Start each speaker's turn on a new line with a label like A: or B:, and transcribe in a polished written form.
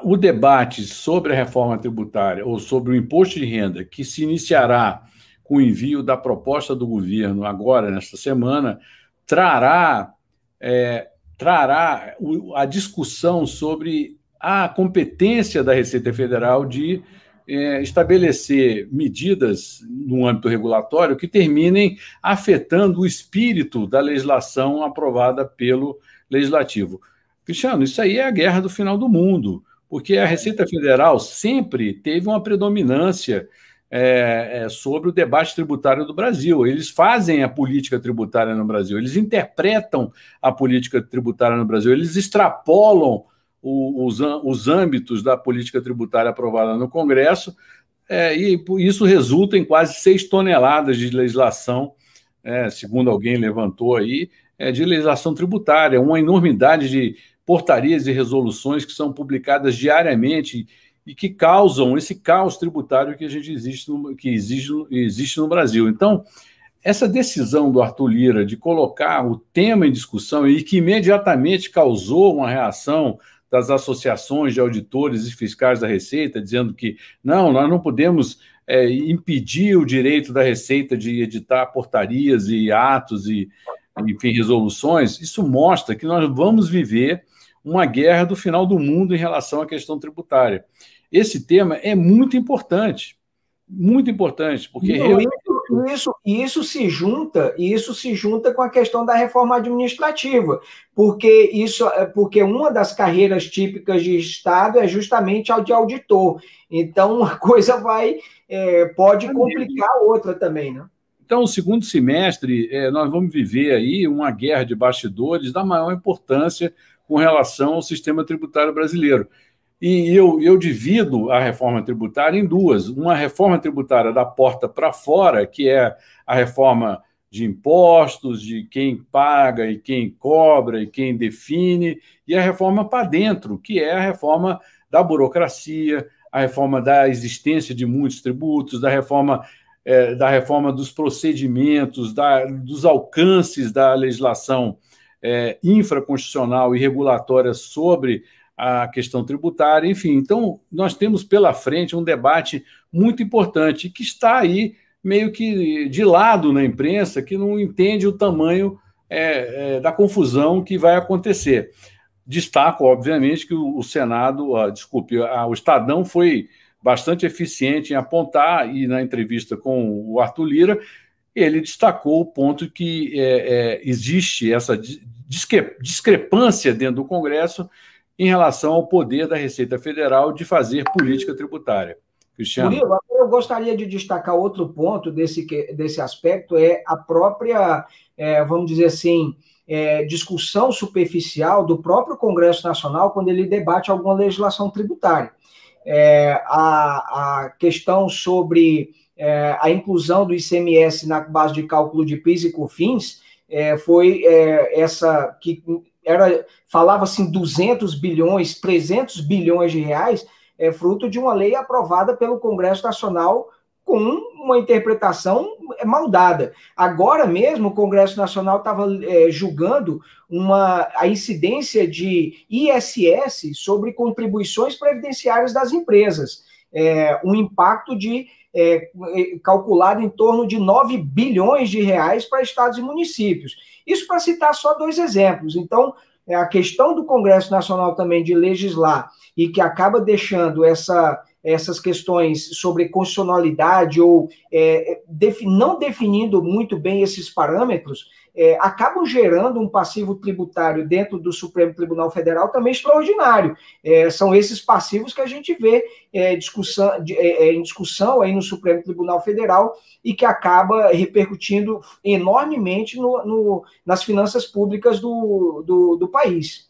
A: o debate sobre a reforma tributária ou sobre o imposto de renda, que se iniciará com o envio da proposta do governo agora, nesta semana, trará, trará a discussão sobre a competência da Receita Federal de estabelecer medidas no âmbito regulatório que terminem afetando o espírito da legislação aprovada pelo Legislativo. Cristiano, isso aí é a guerra do final do mundo, porque a Receita Federal sempre teve uma predominância sobre o debate tributário do Brasil. Eles fazem a política tributária no Brasil, eles interpretam a política tributária no Brasil, eles extrapolam os âmbitos da política tributária aprovada no Congresso, e isso resulta em quase 6 toneladas de legislação, segundo alguém levantou aí, de legislação tributária, uma enormidade de portarias e resoluções que são publicadas diariamente e que causam esse caos tributário que a gente existe no Brasil. Então, essa decisão do Arthur Lira de colocar o tema em discussão e que imediatamente causou uma reação das associações de auditores e fiscais da Receita, dizendo que não, nós não podemos impedir o direito da Receita de editar portarias e atos e, enfim, resoluções, isso mostra que nós vamos viver uma guerra do final do mundo em relação à questão tributária. Esse tema é muito importante, porque
B: isso se junta com a questão da reforma administrativa, porque uma das carreiras típicas de Estado é justamente a de auditor. Então, uma coisa pode complicar a outra também, né?
A: Então, o segundo semestre, nós vamos viver aí uma guerra de bastidores da maior importância com relação ao sistema tributário brasileiro. E eu divido a reforma tributária em duas. Uma reforma tributária da porta para fora, que é a reforma de impostos, de quem paga e quem cobra e quem define, e a reforma para dentro, que é a reforma da burocracia, a reforma da existência de muitos tributos, da reforma dos procedimentos, dos alcances da legislação infraconstitucional e regulatória sobre a questão tributária, enfim. Então, nós temos pela frente um debate muito importante que está aí meio que de lado na imprensa, que não entende o tamanho da confusão que vai acontecer. Destaco, obviamente, que o Senado, o Estadão foi bastante eficiente em apontar, e na entrevista com o Arthur Lira, ele destacou o ponto que existe essa discrepância dentro do Congresso em relação ao poder da Receita Federal de fazer política tributária. Cristiano?
B: Murilo, eu gostaria de destacar outro ponto desse aspecto, a própria, vamos dizer assim, discussão superficial do próprio Congresso Nacional quando ele debate alguma legislação tributária. A questão sobre a inclusão do ICMS na base de cálculo de PIS e COFINS foi essa que falava-se 200 bilhões, 300 bilhões de reais, fruto de uma lei aprovada pelo Congresso Nacional com uma interpretação mal dada. Agora mesmo, o Congresso Nacional estava julgando a incidência de ISS sobre contribuições previdenciárias das empresas, um impacto calculado em torno de 9 bilhões de reais para estados e municípios. Isso para citar só 2 exemplos. Então, a questão do Congresso Nacional também de legislar e que acaba deixando essas questões sobre constitucionalidade ou não definindo muito bem esses parâmetros, acabam gerando um passivo tributário dentro do Supremo Tribunal Federal também extraordinário. São esses passivos que a gente vê em discussão aí no Supremo Tribunal Federal e que acaba repercutindo enormemente nas finanças públicas do país.